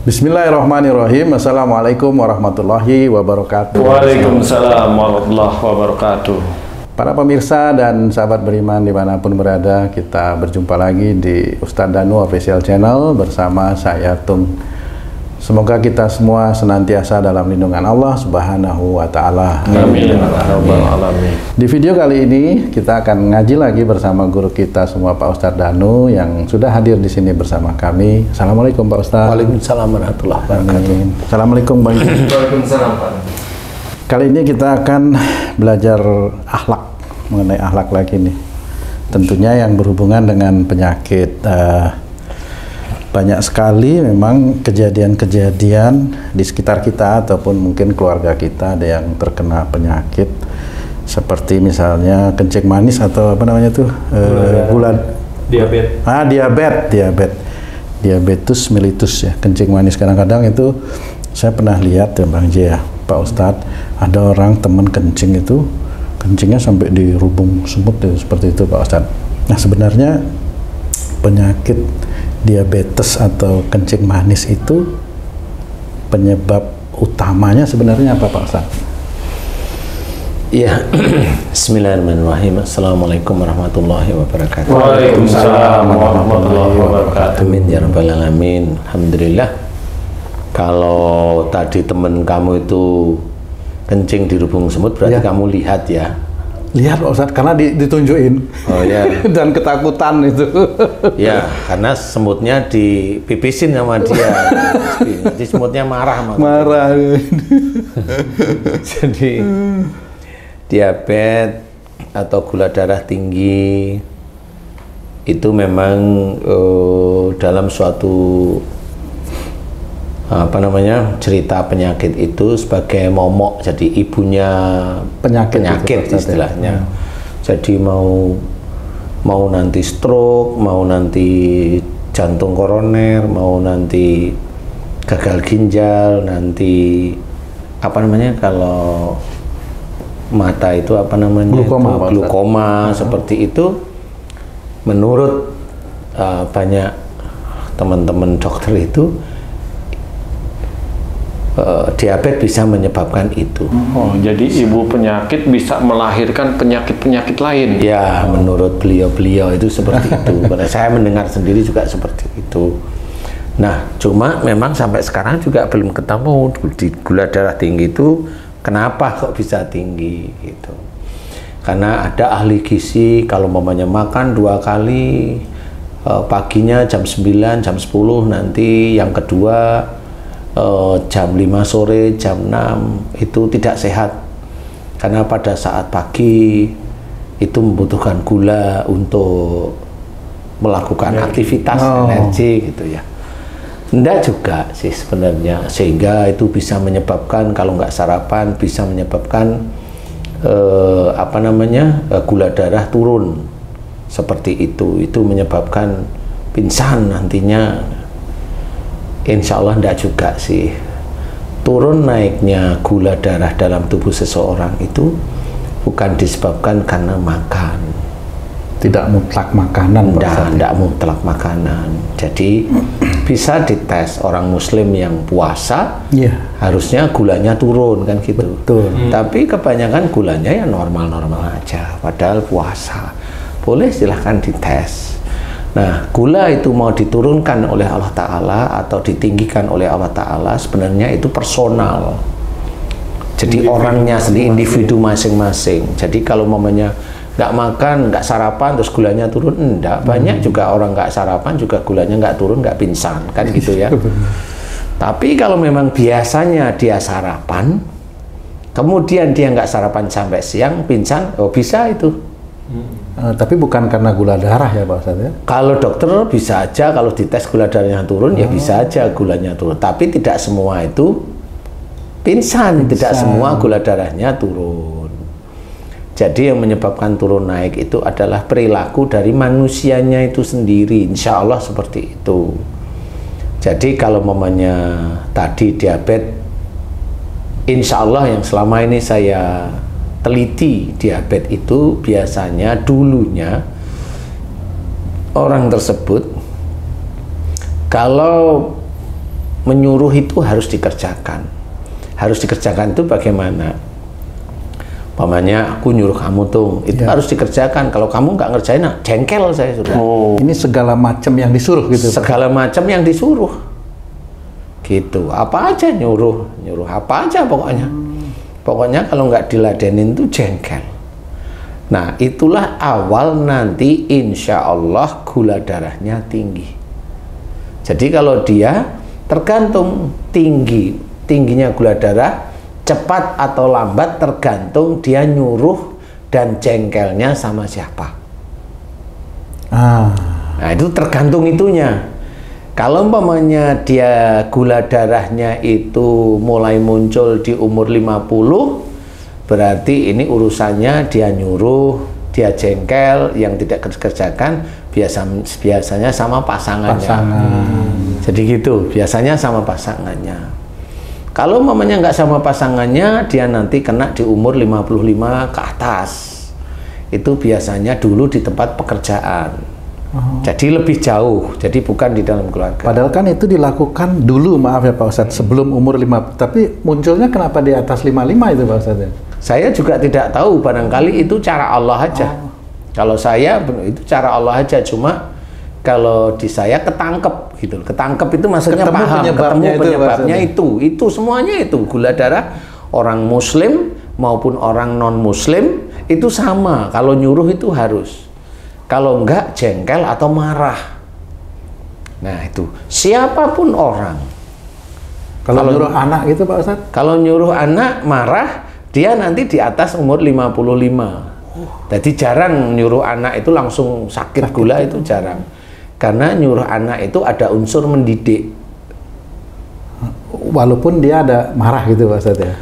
Bismillahirrahmanirrahim. Assalamualaikum warahmatullahi wabarakatuh. Waalaikumsalam warahmatullahi wabarakatuh. Para pemirsa dan sahabat beriman dimanapun berada, kita berjumpa lagi di Ustadz Danu Official Channel bersama saya Tung. Semoga kita semua senantiasa dalam lindungan Allah Subhanahu wa Ta'ala. Amin. Amin. Di video kali ini kita akan ngaji lagi bersama guru kita semua, Pak Ustadz Danu, yang sudah hadir di sini bersama kami. Assalamualaikum Pak Ustadz. Waalaikumsalam warahmatullahi wabarakatuh. Assalamualaikum Bang. Waalaikumsalam Pak. Kali ini kita akan belajar akhlak, mengenai akhlak lagi nih. Tentunya yang berhubungan dengan penyakit. Banyak sekali memang kejadian-kejadian di sekitar kita ataupun mungkin keluarga kita ada yang terkena penyakit seperti misalnya kencing manis atau apa namanya tuh gula diabetes mellitus ya, kencing manis. Kadang-kadang itu saya pernah lihat ya Bang J ya, Pak Ustadz, ada orang teman kencing itu kencingnya sampai dirubung semut ya, seperti itu Pak Ustadz. Nah sebenarnya penyakit diabetes atau kencing manis itu penyebab utamanya sebenarnya apa Pak Ustadz? Iya. Bismillahirrahmanirrahim. Assalamualaikum warahmatullahi wabarakatuh. Waalaikumsalam warahmatullahi wabarakatuh. Amin ya rabbal alamin. Alhamdulillah. Kalau tadi teman kamu itu kencing dirubung semut, berarti kamu lihat ya. Lihat Pak Ustadz, karena ditunjukin. Oh ya. Dan ketakutan itu. Ya, karena semutnya dipipisin sama dia. Jadi semutnya marah sama Marah. Jadi diabetes atau gula darah tinggi itu memang dalam suatu cerita penyakit itu sebagai momok, jadi ibunya penyakit istilahnya. Jadi mau nanti stroke, mau nanti jantung koroner, mau nanti gagal ginjal, nanti kalau mata itu glukoma seperti itu. Menurut banyak teman-teman dokter itu diabetes bisa menyebabkan itu. Oh, jadi ibu penyakit bisa melahirkan penyakit-penyakit lain. Ya, menurut beliau itu seperti itu. Saya mendengar sendiri juga seperti itu. Nah, cuma memang sampai sekarang juga belum ketemu di gula darah tinggi itu kenapa kok bisa tinggi gitu. Karena ada ahli gizi kalau mamanya makan 2 kali, paginya jam 9, jam 10, nanti yang kedua jam 5 sore, jam 6, itu tidak sehat. Karena pada saat pagi itu membutuhkan gula untuk melakukan aktivitas energi gitu ya. Enggak juga sih sebenarnya, sehingga itu bisa menyebabkan kalau nggak sarapan bisa menyebabkan gula darah turun seperti itu menyebabkan pingsan nantinya. Insya Allah enggak juga sih. Turun naiknya gula darah dalam tubuh seseorang itu bukan disebabkan karena makan. Tidak mutlak makanan. Tidak mutlak makanan. Jadi bisa dites orang muslim yang puasa, harusnya gulanya turun kan gitu. Betul. Tapi kebanyakan gulanya ya normal-normal aja, padahal puasa. Boleh silahkan dites. Nah, gula itu mau diturunkan oleh Allah Ta'ala atau ditinggikan oleh Allah Ta'ala sebenarnya itu personal. Jadi orangnya sendiri, individu masing-masing. Jadi kalau mamanya nggak makan, nggak sarapan, terus gulanya turun, enggak. Banyak juga orang nggak sarapan juga gulanya nggak turun, nggak pingsan, kan gitu ya. Tapi kalau memang biasanya dia sarapan, kemudian dia nggak sarapan sampai siang, pingsan, bisa itu. Tapi bukan karena gula darah ya Pak Ustadz ya? Kalau dokter bisa aja, kalau dites gula darahnya turun, ya bisa aja gulanya turun. Tapi tidak semua itu pingsan, tidak semua gula darahnya turun. Jadi yang menyebabkan turun naik itu adalah perilaku dari manusianya itu sendiri, insya Allah seperti itu. Jadi kalau mamanya tadi diabetes, insya Allah yang selama ini saya teliti, diabetes itu biasanya dulunya orang tersebut kalau menyuruh itu harus dikerjakan. Harus dikerjakan itu bagaimana? Umpamanya aku nyuruh kamu tuh, itu harus dikerjakan. Kalau kamu nggak ngerjain, nah, jengkel saya sudah. Ini segala macam yang disuruh gitu. Segala macam yang disuruh. Gitu. Apa aja nyuruh apa aja pokoknya. Pokoknya kalau nggak diladenin tuh jengkel. Nah, itulah awal nanti insya Allah gula darahnya tinggi. Jadi kalau dia tergantung tingginya gula darah, cepat atau lambat tergantung dia nyuruh dan jengkelnya sama siapa. Nah, itu tergantung itunya. Kalau umpamanya dia gula darahnya itu mulai muncul di umur 50, berarti ini urusannya dia nyuruh, dia jengkel, yang tidak kerjakan biasanya sama pasangannya. Jadi gitu, biasanya sama pasangannya. Kalau mamanya nggak sama pasangannya, dia nanti kena di umur 55 ke atas. Itu biasanya dulu di tempat pekerjaan. Jadi lebih jauh, jadi bukan di dalam keluarga. Padahal kan itu dilakukan dulu, maaf ya Pak Ustadz, sebelum umur 50. Tapi munculnya kenapa di atas 55 itu Pak Ustadz? Saya juga tidak tahu, barangkali itu cara Allah aja. Kalau saya, itu cara Allah aja, cuma kalau di saya ketangkep gitu. Ketangkep itu maksudnya ketemu paham, penyebabnya itu semuanya itu. Gula darah orang muslim maupun orang non muslim itu sama. Kalau nyuruh itu harus. Kalau enggak jengkel atau marah. Nah, itu siapapun orang. Kalau nyuruh anak gitu Pak Ustadz? Kalau nyuruh anak marah, dia nanti di atas umur 55. Jadi jarang nyuruh anak itu langsung sakit gula, itu jarang. Karena nyuruh anak itu ada unsur mendidik. Walaupun dia ada marah gitu Pak Ustadz ya?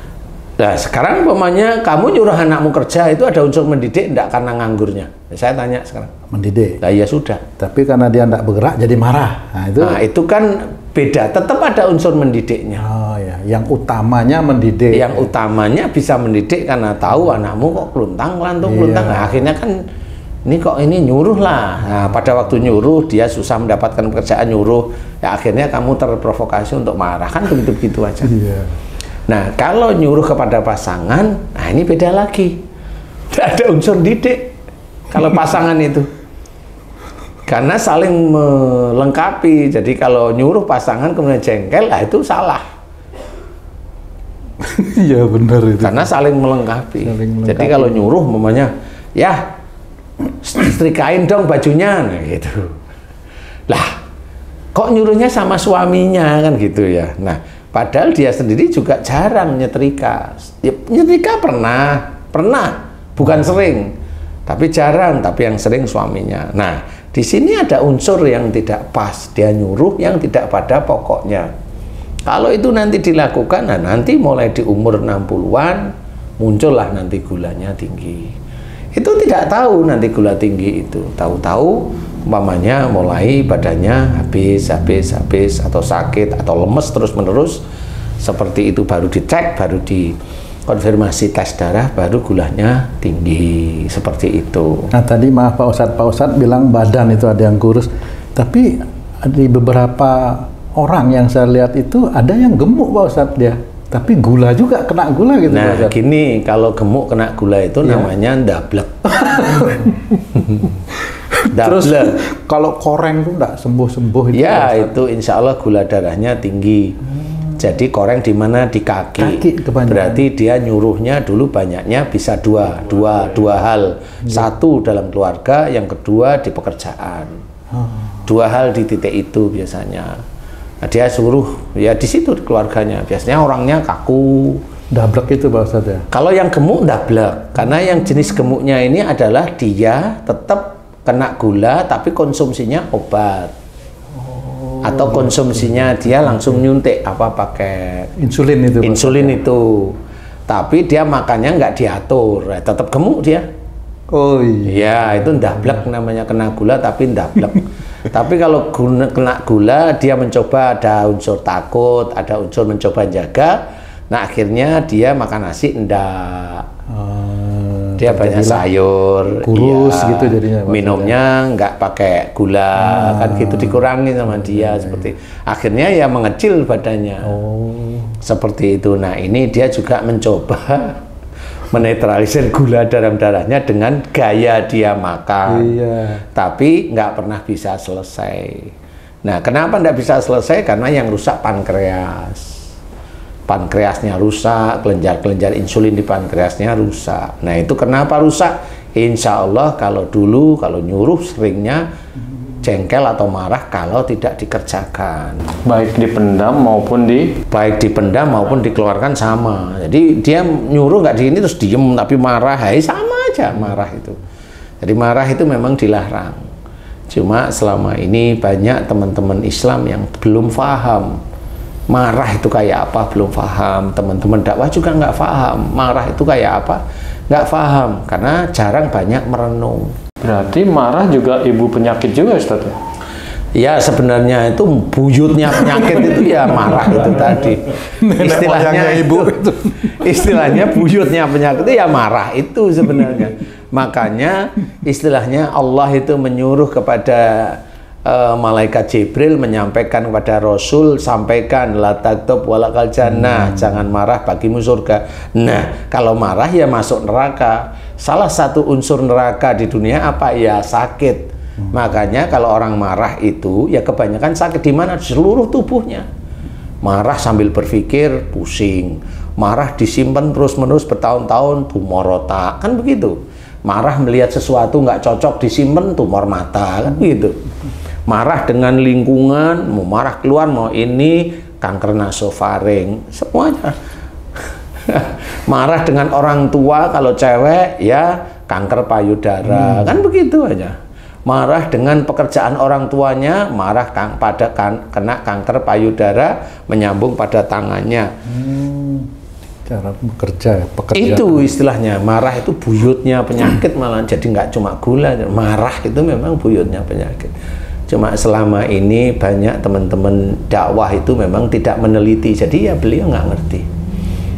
Nah sekarang umpamanya kamu nyuruh anakmu kerja, itu ada unsur mendidik enggak karena nganggurnya? Saya tanya sekarang. Mendidik? Nah ya sudah. Tapi karena dia enggak bergerak jadi marah. Nah itu kan beda, tetap ada unsur mendidiknya. Oh ya, yang utamanya mendidik. Yang utamanya bisa mendidik karena tahu anakmu kok keluntang-kelantung. Nah, akhirnya kan ini nyuruh lah. Nah, pada waktu nyuruh dia susah mendapatkan pekerjaan, nyuruh, ya akhirnya kamu terprovokasi untuk marah, kan begitu aja. Nah, kalau nyuruh kepada pasangan, nah ini beda lagi. Tidak ada unsur didik kalau pasangan itu. Karena saling melengkapi. Jadi kalau nyuruh pasangan kemudian jengkel, nah itu salah. Iya benar itu. Karena saling melengkapi. Jadi kalau nyuruh mamanya, ya setrikain dong bajunya, nah gitu. Lah, kok nyuruhnya sama suaminya kan gitu ya. Nah, padahal dia sendiri juga jarang nyetrika. Ya, nyetrika pernah, bukan sering, tapi jarang. Tapi yang sering suaminya. Nah, di sini ada unsur yang tidak pas. Dia nyuruh yang tidak pada pokoknya. Kalau itu nanti dilakukan, nah nanti mulai di umur 60-an muncullah nanti gulanya tinggi. Itu tidak tahu nanti gula tinggi itu. Tahu-tahu umpamanya mulai badannya habis atau sakit atau lemes terus-menerus seperti itu, baru dicek, baru dikonfirmasi tes darah, baru gulanya tinggi seperti itu. Nah tadi maaf Pak Ustadz bilang badan itu ada yang kurus, tapi di beberapa orang yang saya lihat itu ada yang gemuk Pak Ustadz dia, tapi gula juga kena gula gitu. Nah gini, kalau gemuk kena gula itu namanya ndablek. Terus kalau koreng tuh enggak sembuh-sembuh itu? Ya itu insya Allah gula darahnya tinggi. Jadi koreng di mana? Di kaki. Berarti dia nyuruhnya dulu banyaknya bisa dua hal. Satu dalam keluarga, yang kedua di pekerjaan. Dua hal di titik itu biasanya. Nah, dia suruh ya di situ keluarganya. Biasanya orangnya kaku. Dablek itu Pak Ustadz ya? Kalau yang gemuk dablek, karena yang jenis gemuknya ini adalah dia tetap kena gula tapi konsumsinya obat. Atau konsumsinya dia langsung nyuntik pakai insulin itu. Insulin itu. Tapi dia makannya nggak diatur, tetap gemuk dia. Oh iya. Ya itu ndablek namanya, kena gula tapi ndablek. Tapi kalau kena gula dia mencoba, ada unsur takut, ada unsur mencoba jaga. Nah akhirnya dia makan nasi enggak. Dia banyak sayur, kurus gitu jadinya. minumnya nggak pakai gula, kan gitu dikurangi sama dia seperti. Akhirnya ya mengecil badannya. Seperti itu. Nah ini dia juga mencoba menetralisir gula dalam darahnya dengan gaya dia makan. Tapi nggak pernah bisa selesai. Nah, kenapa nggak bisa selesai? Karena yang rusak pankreas. Pankreasnya rusak, kelenjar-kelenjar insulin di pankreasnya rusak. Nah, itu kenapa rusak? Insya Allah kalau dulu, kalau nyuruh seringnya jengkel atau marah kalau tidak dikerjakan. Baik dipendam maupun dikeluarkan sama. Jadi dia nyuruh nggak di ini terus diem tapi marah, sama aja marah itu. Jadi marah itu memang dilarang. Cuma selama ini banyak teman-teman Islam yang belum paham marah itu kayak apa, belum paham. Teman-teman dakwah juga nggak paham marah itu kayak apa, nggak paham karena jarang banyak merenung. Berarti marah juga ibu penyakit juga, Ustaz? Ya sebenarnya itu buyutnya penyakit itu ya marah itu tadi. Istilahnya buyutnya penyakit itu ya marah itu sebenarnya. Makanya istilahnya Allah itu menyuruh kepada malaikat Jibril menyampaikan kepada Rasul, sampaikan la taktub walakal jannah, jangan marah bagimu surga. Nah, kalau marah ya masuk neraka. Salah satu unsur neraka di dunia apa? Ya sakit. Makanya kalau orang marah itu ya kebanyakan sakit di mana? Di seluruh tubuhnya. Marah sambil berpikir pusing, marah disimpan terus-menerus bertahun-tahun tumor otak, kan begitu. Marah melihat sesuatu nggak cocok disimpan tumor mata, kan begitu. Marah dengan lingkungan, mau marah keluar, mau ini kanker nasofaring, semuanya. Marah dengan orang tua, kalau cewek ya kanker payudara, kan begitu aja. Marah dengan pekerjaan orang tuanya, marah kena kanker payudara menyambung pada tangannya. Cara bekerja, pekerjaan. Itu istilahnya, marah itu buyutnya penyakit, malah jadi nggak cuma gula, marah itu memang buyutnya penyakit. Cuma selama ini banyak teman-teman dakwah itu memang tidak meneliti, jadi ya beliau nggak ngerti.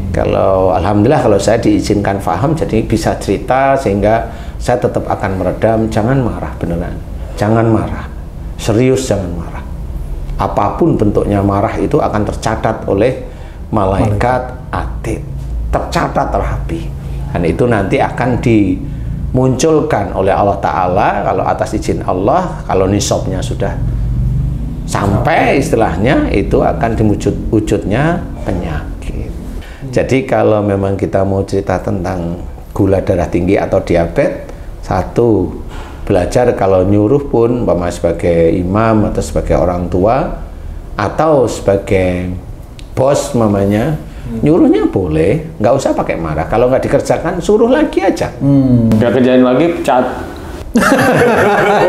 Kalau alhamdulillah kalau saya diizinkan paham, jadi bisa cerita sehingga saya tetap akan meredam. Jangan marah beneran, jangan marah, serius jangan marah. Apapun bentuknya marah itu akan tercatat oleh malaikat atid, tercatat rapi, dan itu nanti akan dimunculkan oleh Allah Ta'ala kalau atas izin Allah. Kalau nisabnya sudah sampai istilahnya itu akan wujudnya penyakit. Jadi kalau memang kita mau cerita tentang gula darah tinggi atau diabetes, satu, belajar kalau nyuruh pun umpama sebagai imam atau sebagai orang tua atau sebagai bos mamanya, nyuruhnya boleh, nggak usah pakai marah. Kalau nggak dikerjakan, suruh lagi aja. Nggak kerjain lagi, pecat.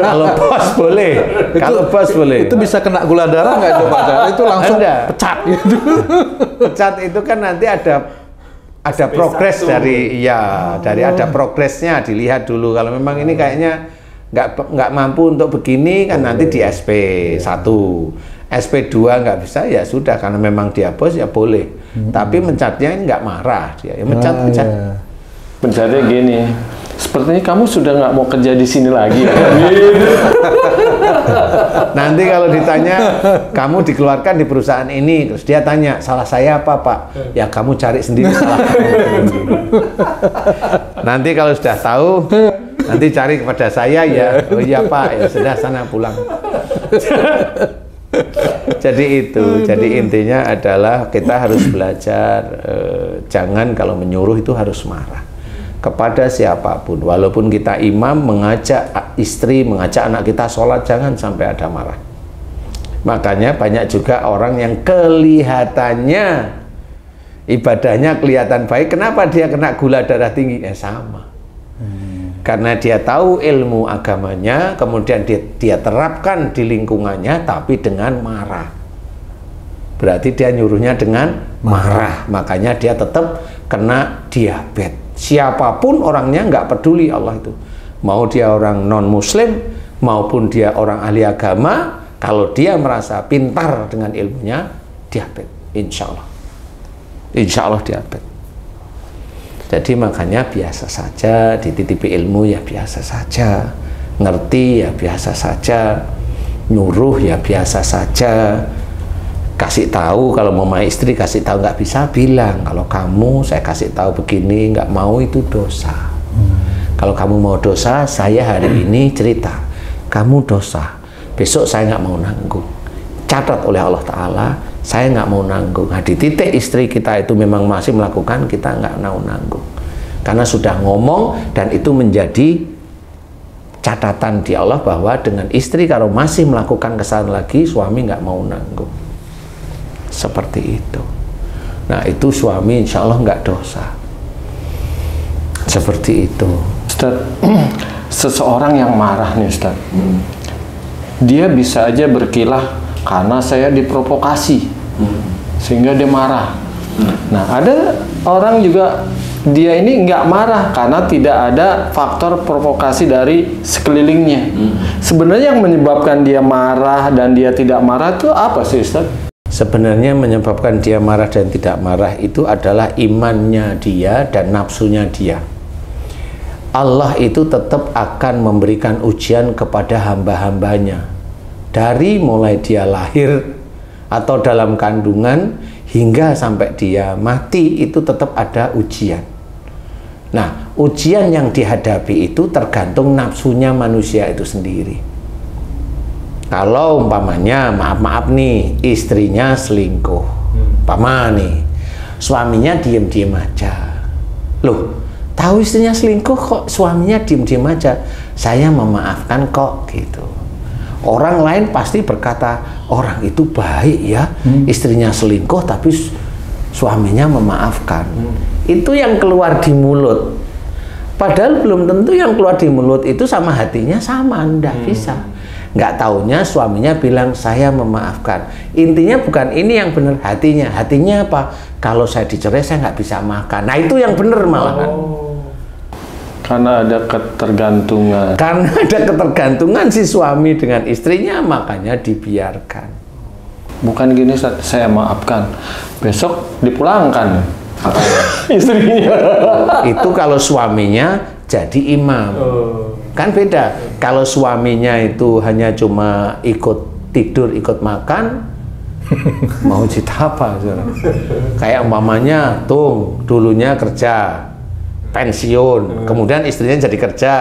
Kalau bos boleh, kalau bos boleh. Itu bisa kena gula darah nggak itu Pak? Itu langsung pecat gitu. Pecat itu kan nanti ada progres dari ada progresnya, dilihat dulu. Kalau memang ini kayaknya nggak mampu untuk begini kan nanti di SP1. SP2 nggak bisa ya sudah, karena memang dia bos ya boleh. Tapi mencatnya ini nggak marah dia, ya mencat. Mencatnya gini, sepertinya kamu sudah nggak mau kerja di sini lagi. Nanti kalau ditanya kamu dikeluarkan di perusahaan ini, terus dia tanya salah saya apa Pak? Ya kamu cari sendiri salah kamu. Nanti kalau sudah tahu, nanti cari kepada saya ya. Oh iya Pak, ya sudah sana pulang. Jadi itu, jadi intinya adalah kita harus belajar, jangan kalau menyuruh itu harus marah kepada siapapun. Walaupun kita imam, mengajak istri, mengajak anak kita sholat, jangan sampai ada marah. Makanya banyak juga orang yang kelihatannya ibadahnya kelihatan baik, kenapa dia kena gula darah tinggi? Sama. Karena dia tahu ilmu agamanya, kemudian dia terapkan di lingkungannya, tapi dengan marah. Berarti dia nyuruhnya dengan marah. Makanya dia tetap kena diabetes. Siapapun orangnya nggak peduli Allah itu. Mau dia orang non-muslim, maupun dia orang ahli agama, kalau dia merasa pintar dengan ilmunya, diabetes. Insya Allah. Insya Allah diabetes. Jadi makanya biasa saja, dititipi ilmu ya biasa saja, ngerti ya biasa saja, nyuruh ya biasa saja, kasih tahu kalau mau sama istri kasih tahu nggak bisa bilang kalau kamu saya kasih tahu begini nggak mau itu dosa. Kalau kamu mau dosa, saya hari ini cerita kamu dosa, besok saya nggak mau nanggung. Catat oleh Allah Ta'ala, saya nggak mau nanggung. Nah, di titik istri kita itu memang masih melakukan, kita nggak mau nanggung. Karena sudah ngomong dan itu menjadi catatan di Allah bahwa dengan istri kalau masih melakukan kesalahan lagi, suami nggak mau nanggung. Seperti itu. Nah, itu suami insya Allah nggak dosa. Seperti itu. Ustaz, seseorang yang marah nih Ustaz, dia bisa aja berkilah karena saya diprovokasi, sehingga dia marah. Nah, ada orang juga dia ini nggak marah karena tidak ada faktor provokasi dari sekelilingnya. Sebenarnya yang menyebabkan dia marah dan dia tidak marah itu apa sih Ustaz? Sebenarnya menyebabkan dia marah dan tidak marah itu adalah imannya dia dan nafsunya dia. Allah itu tetap akan memberikan ujian kepada hamba-hambanya. Dari mulai dia lahir atau dalam kandungan hingga sampai dia mati itu tetap ada ujian. Nah, ujian yang dihadapi itu tergantung nafsunya manusia itu sendiri. Kalau umpamanya, maaf-maaf nih, istrinya selingkuh, umpama nih, suaminya diem-diem aja. Loh, tahu istrinya selingkuh kok suaminya diem-diem aja? Saya memaafkan kok, gitu. Orang lain pasti berkata, orang itu baik ya, istrinya selingkuh tapi suaminya memaafkan. Itu yang keluar di mulut. Padahal belum tentu yang keluar di mulut itu sama hatinya sama, enggak bisa. Nggak taunya suaminya bilang, saya memaafkan. Intinya bukan ini yang benar, hatinya. Hatinya apa? Kalau saya dicerai saya nggak bisa makan. Nah, itu yang benar malahan. Karena ada ketergantungan. Karena ada ketergantungan si suami dengan istrinya, makanya dibiarkan. Bukan gini, saya maafkan, besok dipulangkan istrinya. Itu kalau suaminya jadi imam. Kan beda. Kalau suaminya itu hanya cuma ikut tidur, ikut makan, mau cerita apa? Kayak umpamanya, dulunya kerja, pensiun, kemudian istrinya jadi kerja,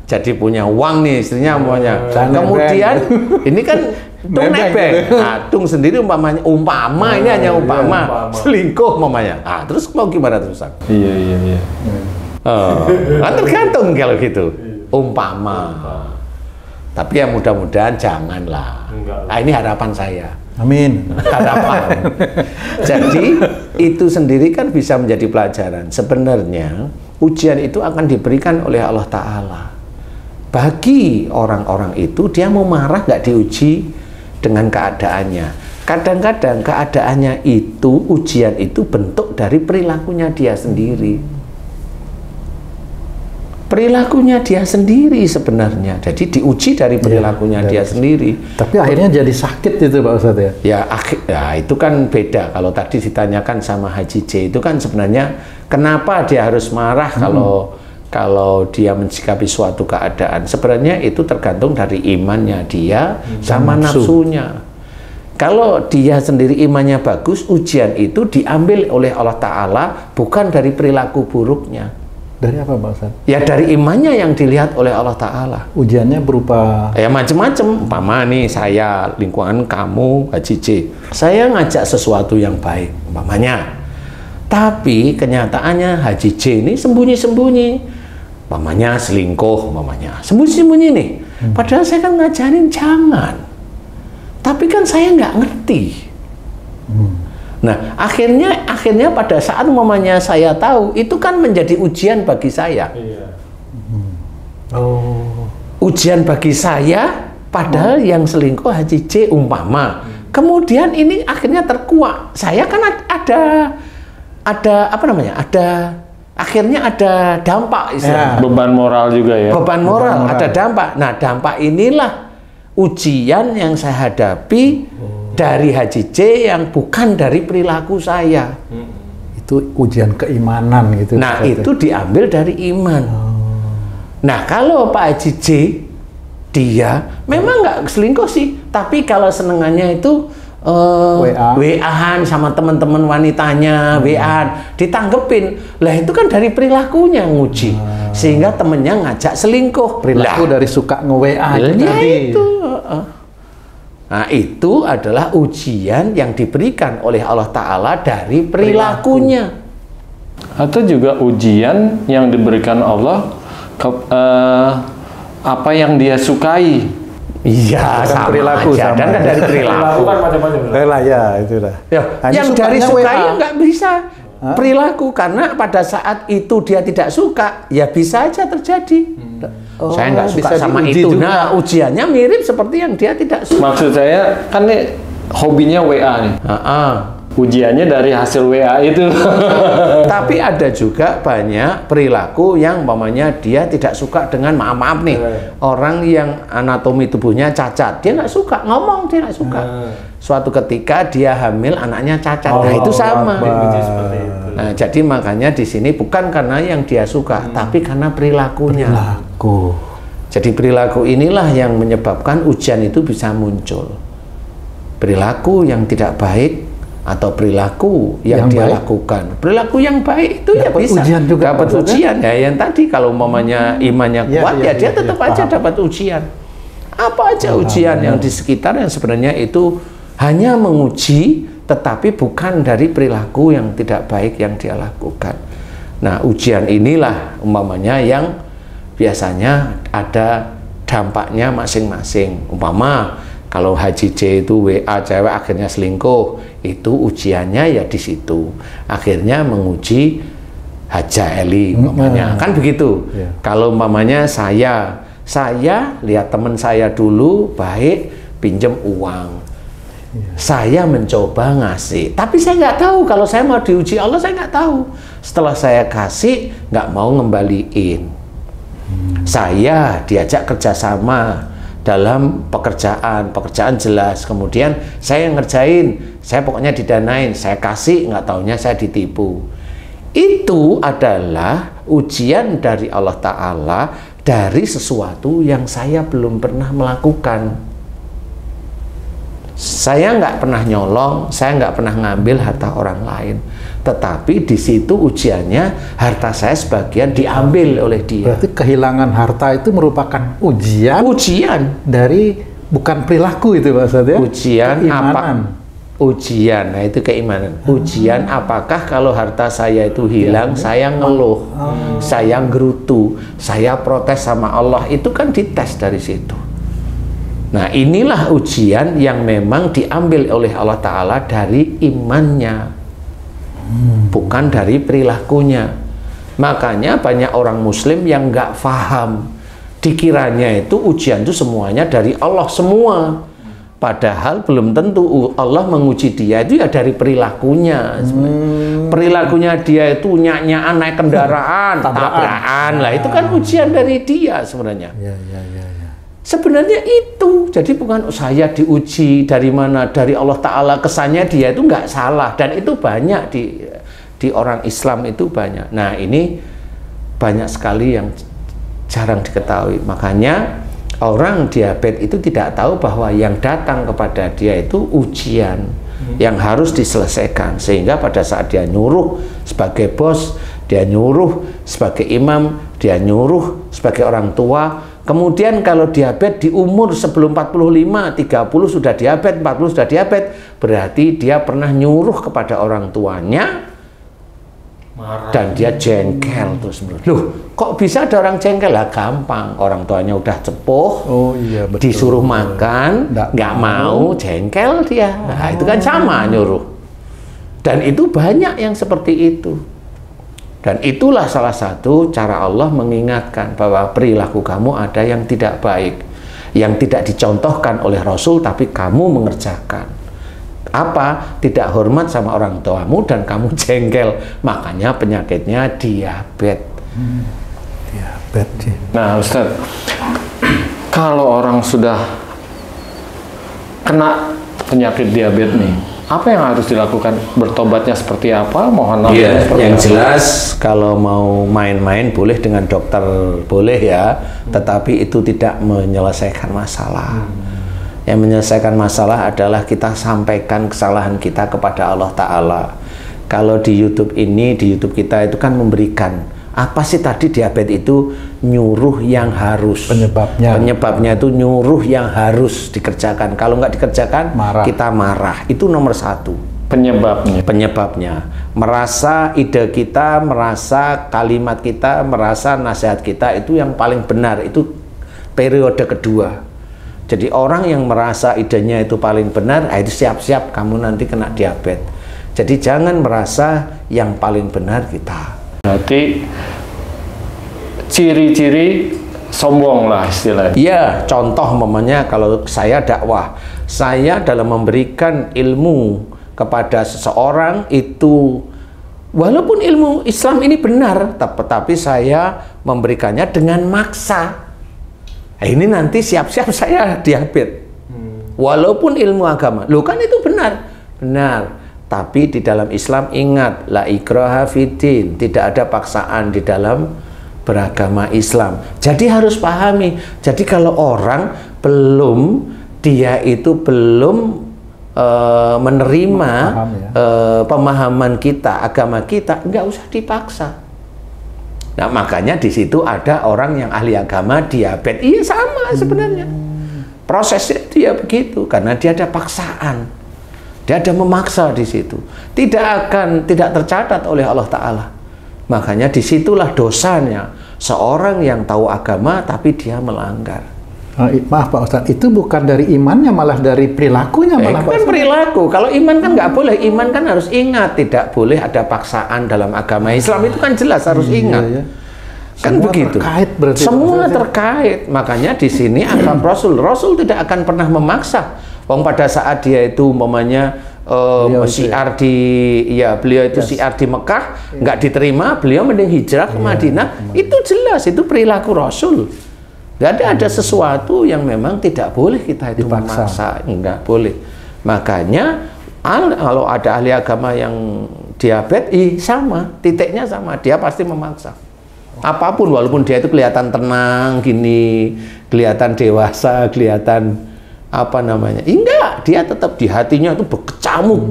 jadi punya uang nih istrinya umpamanya. Kemudian ini kan tung nebeng. Nah, tung sendiri umpamanya, ini hanya umpama, selingkuh umpamanya. Nah, terus mau gimana terusan? Iya. Kan tergantung kalau gitu. Umpama. Tapi ya mudah-mudahan janganlah. Nah, ini harapan saya. Amin. Harapan. Jadi itu sendiri kan bisa menjadi pelajaran. Sebenarnya ujian itu akan diberikan oleh Allah Ta'ala. Bagi orang-orang itu, dia mau marah nggak diuji dengan keadaannya. Kadang-kadang keadaannya itu, ujian itu bentuk dari perilakunya dia sendiri. Perilakunya dia sendiri sebenarnya. Jadi diuji dari perilakunya dia sendiri. Tapi akhirnya jadi sakit itu Pak Ustadz ya? Ya itu kan beda. Kalau tadi ditanyakan sama Haji J, itu kan sebenarnya kenapa dia harus marah kalau dia mensikapi suatu keadaan. Sebenarnya itu tergantung dari imannya dia sama nafsunya. Kalau dia sendiri imannya bagus, ujian itu diambil oleh Allah Ta'ala bukan dari perilaku buruknya. Dari apa Pak Ustadz? Ya dari imannya yang dilihat oleh Allah Ta'ala. Ujiannya berupa? Ya macam-macam. Umpama nih saya, lingkungan kamu, Haji J, saya ngajak sesuatu yang baik, umpamanya. Tapi kenyataannya Haji J ini sembunyi-sembunyi. Umpamanya selingkuh, umpamanya. Sembunyi-sembunyi nih. Padahal saya kan ngajarin jangan. Tapi kan saya nggak ngerti. Nah, akhirnya pada saat umpamanya saya tahu, itu kan menjadi ujian bagi saya. Ujian bagi saya, padahal yang selingkuh Haji J umpama. Kemudian ini akhirnya terkuak. Saya kan ada apa namanya? Akhirnya ada dampak istilahnya. Beban moral juga ya. Beban moral, ada dampak. Nah, dampak inilah ujian yang saya hadapi dari Haji J yang bukan dari perilaku saya. Itu ujian keimanan gitu. Nah, itu diambil dari iman. Nah, kalau Pak Haji J, dia memang nggak selingkuh sih, tapi kalau senengannya itu WA-an sama teman-teman wanitanya, WA-an ditanggepin. Lah itu kan dari perilakunya nguji. Sehingga temennya ngajak selingkuh. Perilaku dari suka nge-WA tadi. Itu. Nah, itu adalah ujian yang diberikan oleh Allah Ta'ala dari perilakunya. Atau juga ujian yang diberikan Allah apa yang dia sukai. Iya, sama perilaku aja. sama Dan dari perilaku kan macam-macam. Lah ya, itu dah. Yang dari sukai nggak bisa perilaku, karena pada saat itu dia tidak suka, ya bisa aja terjadi. Saya nggak suka sama itu. Juga. Nah, ujiannya mirip seperti yang dia tidak suka. Maksud saya kan nih hobinya WA nih. Ujiannya dari hasil WA itu. Tapi ada juga banyak perilaku yang umpamanya dia tidak suka dengan maaf-maaf nih. Orang yang anatomi tubuhnya cacat, dia nggak suka ngomong, dia nggak suka. Suatu ketika dia hamil, anaknya cacat. Nah, itu sama. Nah, jadi makanya di sini bukan karena yang dia suka, tapi karena perilakunya. Perilaku. Jadi perilaku inilah yang menyebabkan ujian itu bisa muncul. Perilaku yang tidak baik atau perilaku yang dia lakukan. Perilaku yang baik itu ya bisa ujian juga, dapat ujian ya. Yang tadi kalau umpamanya imannya kuat ya dia tetap aja dapat ujian. Apa aja ujian yang di sekitar yang sebenarnya itu hanya menguji, tetapi bukan dari perilaku yang tidak baik yang dia lakukan. Nah, ujian inilah umpamanya yang biasanya ada dampaknya masing-masing. Umpama kalau Haji J itu WA cewek akhirnya selingkuh, itu ujiannya ya di situ. Akhirnya menguji Haja Eli umpamanya. Kan begitu. Kalau umpamanya saya lihat teman saya dulu baik, pinjam uang. Saya mencoba ngasih, tapi saya nggak tahu kalau saya mau diuji Allah, saya nggak tahu. Setelah saya kasih, nggak mau ngembaliin. Saya diajak kerjasama dalam pekerjaan jelas, kemudian saya ngerjain, saya pokoknya didanain, saya kasih, nggak taunya saya ditipu. Itu adalah ujian dari Allah Ta'ala dari sesuatu yang saya belum pernah melakukan. Saya nggak pernah nyolong, saya nggak pernah ngambil harta orang lain, tetapi di situ ujiannya harta saya sebagian diambil oleh dia. Berarti kehilangan harta itu merupakan ujian dari bukan perilaku itu maksudnya. Ujian apa? Ujian, nah itu keimanan. Ujian apakah kalau harta saya itu hilang, saya ngeluh, saya gerutu, saya protes sama Allah, itu kan dites dari situ. Nah, inilah ujian yang memang diambil oleh Allah Ta'ala dari imannya, bukan dari perilakunya. Makanya banyak orang muslim yang nggak paham, dikiranya itu ujian itu semuanya dari Allah semua. Padahal belum tentu Allah menguji dia itu ya dari perilakunya. Perilakunya dia itu nyak-nyakan naik kendaraan, tabrakan. Lah itu kan ujian dari dia sebenarnya. Sebenarnya itu, jadi bukan saya diuji dari mana, dari Allah Ta'ala. Kesannya dia itu nggak salah, dan itu banyak di orang Islam itu banyak. Nah, ini banyak sekali yang jarang diketahui. Makanya orang diabetes itu tidak tahu bahwa yang datang kepada dia itu ujian yang harus diselesaikan, sehingga pada saat dia nyuruh sebagai bos, dia nyuruh sebagai imam, dia nyuruh sebagai orang tua. Kemudian kalau diabetes di umur sebelum 45, 30 sudah diabetes, 40 sudah diabetes, berarti dia pernah nyuruh kepada orang tuanya. Marah. Dan dia jengkel terus. Loh, kok bisa ada orang jengkel? Lah gampang, orang tuanya udah cepuh, betul. Disuruh makan, nggak mau, jengkel dia. Nah, itu kan sama nyuruh. Dan itu banyak yang seperti itu. Dan itulah salah satu cara Allah mengingatkan bahwa perilaku kamu ada yang tidak baik, yang tidak dicontohkan oleh Rasul, tapi kamu mengerjakan. Apa? Tidak hormat sama orang tuamu dan kamu jengkel. Makanya penyakitnya diabetes. Diabetes. Nah, Ustaz, kalau orang sudah kena penyakit diabetes nih, Apa yang harus dilakukan? Bertobatnya seperti apa? Mohon maaf. Iya, yang jelas kalau mau main-main boleh dengan dokter, boleh ya, tetapi itu tidak menyelesaikan masalah. Yang menyelesaikan masalah adalah kita sampaikan kesalahan kita kepada Allah Ta'ala. Kalau di YouTube ini, di YouTube kita itu kan memberikan apa sih tadi diabetes itu nyuruh yang harus. Penyebabnya itu nyuruh yang harus dikerjakan. Kalau nggak dikerjakan, kita marah. Itu nomor satu. Penyebabnya. Merasa ide kita, merasa kalimat kita, merasa nasihat kita itu yang paling benar. Itu periode kedua. Jadi orang yang merasa idenya itu paling benar, itu siap-siap kamu nanti kena diabetes. Jadi jangan merasa yang paling benar kita. Berarti ciri-ciri sombong lah istilahnya. Iya, contoh mamanya kalau saya dakwah, saya dalam memberikan ilmu kepada seseorang itu, walaupun ilmu Islam ini benar, tapi saya memberikannya dengan maksa. Ini nanti siap-siap saya diabetes. Walaupun ilmu agama, loh kan itu benar. Tapi di dalam Islam ingat, la ikraha fiddin, tidak ada paksaan di dalam beragama Islam. Jadi harus pahami. Jadi kalau orang dia itu belum menerima pemahaman kita, agama kita, nggak usah dipaksa. Nah makanya di situ ada orang yang ahli agama diabetes, iya sama sebenarnya. Prosesnya dia begitu karena dia ada paksaan, dia ada memaksa di situ. Tidak tercatat oleh Allah Ta'ala. Makanya disitulah dosanya seorang yang tahu agama tapi dia melanggar. Maaf Pak Ustadz, itu bukan dari imannya, malah dari perilakunya malah. Kan perilaku. Kalau iman kan nggak boleh. Iman kan harus ingat, tidak boleh ada paksaan dalam agama Islam. Itu kan jelas harus ingat. Iya. Kan semua begitu. Terkait berarti. Semua terkait. Makanya di sini agama Rasul tidak akan pernah memaksa. Pada saat dia itu umpamanya syiar beliau itu syiar di Mekah nggak diterima, beliau mending hijrah ke Madinah. Itu jelas, itu perilaku Rasul. Gak ada sesuatu yang memang tidak boleh kita itu memaksa, nggak boleh. Makanya kalau ada ahli agama yang diabetes, sama, titiknya sama, dia pasti memaksa. Apapun, walaupun dia itu kelihatan tenang gini, kelihatan dewasa, kelihatan apa namanya, enggak, dia tetap di hatinya itu berkecamuk.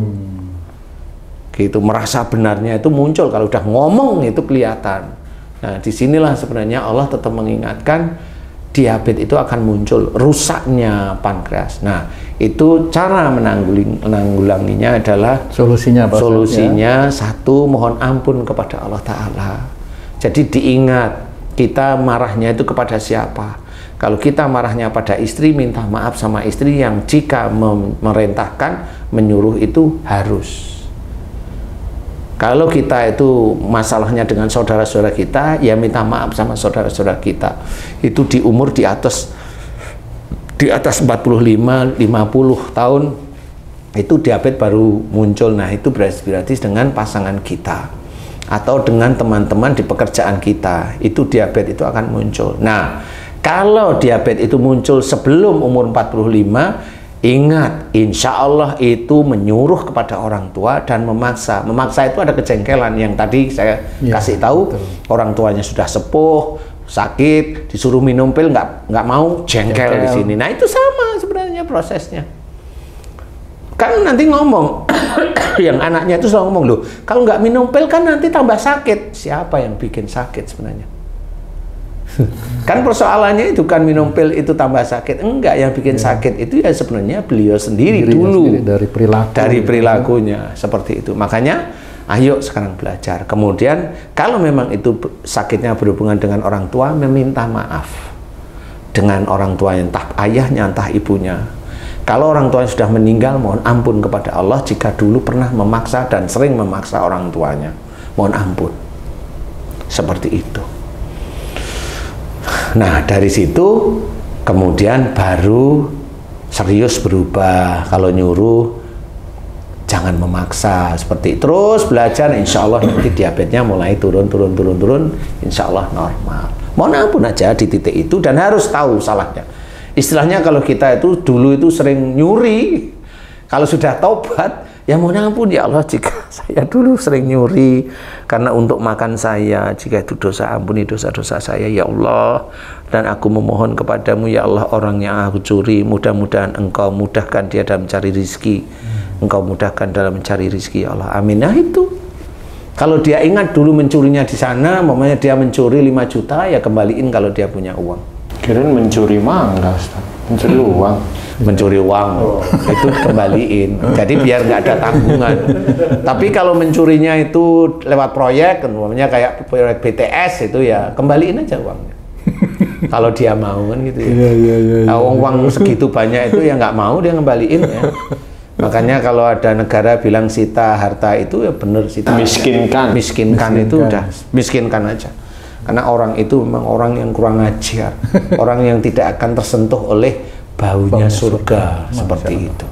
Gitu, merasa benarnya itu muncul, kalau udah ngomong itu kelihatan. Nah, disinilah sebenarnya Allah tetap mengingatkan diabetes itu akan muncul, rusaknya pankreas. Nah, itu cara menanggulanginya adalah solusinya satu, mohon ampun kepada Allah Ta'ala. Jadi diingat, kita marahnya itu kepada siapa? Kalau kita marahnya pada istri, minta maaf sama istri yang jika memerintahkan, menyuruh itu harus. Kalau kita itu masalahnya dengan saudara-saudara kita, ya minta maaf sama saudara-saudara kita. Itu di umur di atas 45, 50 tahun, itu diabetes baru muncul. Nah, itu berarti dengan pasangan kita atau dengan teman-teman di pekerjaan kita, itu diabetes itu akan muncul. Nah, kalau diabetes itu muncul sebelum umur 45, ingat, insya Allah itu menyuruh kepada orang tua dan memaksa. Memaksa itu ada kejengkelan yang tadi saya kasih tahu. Betul. Orang tuanya sudah sepuh, sakit, disuruh minum pil nggak mau, jengkel di sini. Nah itu sama sebenarnya prosesnya. Kan nanti ngomong, yang anaknya itu selalu ngomong, loh, kalau nggak minum pil kan nanti tambah sakit. Siapa yang bikin sakit sebenarnya? Kan persoalannya itu kan minum pil itu tambah sakit. Enggak, yang bikin sakit itu ya sebenarnya beliau sendiri dulu. Dari perilakunya seperti itu. Makanya ayo sekarang belajar. Kemudian kalau memang itu sakitnya berhubungan dengan orang tua, meminta maaf dengan orang tua, entah ayahnya entah ibunya. Kalau orang tuanya sudah meninggal, mohon ampun kepada Allah jika dulu pernah memaksa dan sering memaksa orang tuanya. Mohon ampun. Seperti itu. Nah, dari situ kemudian baru serius berubah. Kalau nyuruh jangan memaksa, seperti itu. Terus belajar, insya Allah nanti diabetesnya mulai turun, insya Allah normal. Mohon ampun aja di titik itu dan harus tahu salahnya. Istilahnya kalau kita itu dulu itu sering nyuri, kalau sudah taubat Ya mohon ampun ya Allah jika saya dulu sering nyuri karena untuk makan saya, jika itu dosa, ampuni dosa-dosa saya ya Allah. Dan aku memohon kepadamu ya Allah, orang yang aku curi mudah-mudahan engkau mudahkan dia dalam mencari rizki, engkau mudahkan dalam mencari rizki ya Allah, amin. Nah itu kalau dia ingat dulu mencurinya di sana, umpamanya dia mencuri 5 juta, ya kembaliin kalau dia punya uang. Kirain mencuri mangga, Ustaz. Mencuri uang. Mencuri uang, itu kembaliin. Jadi biar nggak ada tanggungan. Tapi kalau mencurinya itu lewat proyek, umpamanya kayak proyek BTS itu ya kembaliin aja uangnya. Kalau dia mau kan gitu ya. Nah, uang segitu banyak itu ya nggak mau dia ngembaliin ya. Makanya kalau ada negara bilang sita harta itu ya bener sita. Miskinkan itu udah miskinkan aja. Karena orang itu memang orang yang kurang ajar, orang yang tidak akan tersentuh oleh baunya surga seperti itu.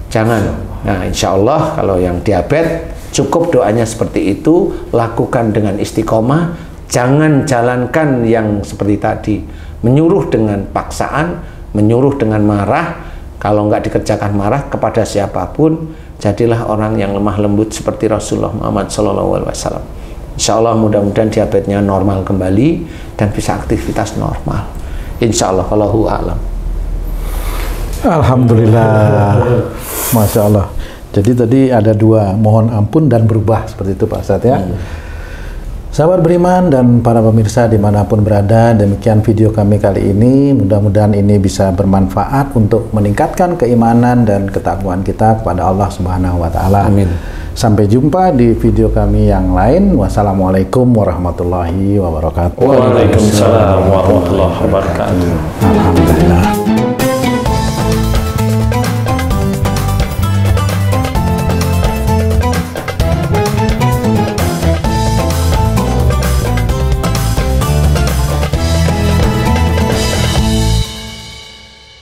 Jangan. Nah, insya Allah kalau yang diabetes cukup doanya seperti itu, lakukan dengan istiqomah. Jangan jalankan yang seperti tadi, menyuruh dengan paksaan, menyuruh dengan marah. Kalau nggak dikerjakan marah kepada siapapun, jadilah orang yang lemah lembut seperti Rasulullah Muhammad SAW. Insya Allah mudah-mudahan diabetesnya normal kembali dan bisa aktivitas normal. Insya Allah, wallahu a'lam. Alhamdulillah, Masya Allah. Jadi tadi ada 2, mohon ampun dan berubah seperti itu Pak Ustadz ya. Sahabat beriman dan para pemirsa dimanapun berada, demikian video kami kali ini. Mudah-mudahan ini bisa bermanfaat untuk meningkatkan keimanan dan ketakwaan kita kepada Allah Subhanahu wa Ta'ala. Amin. Sampai jumpa di video kami yang lain. Wassalamualaikum warahmatullahi wabarakatuh. Waalaikumsalam warahmatullahi wabarakatuh. Alhamdulillah.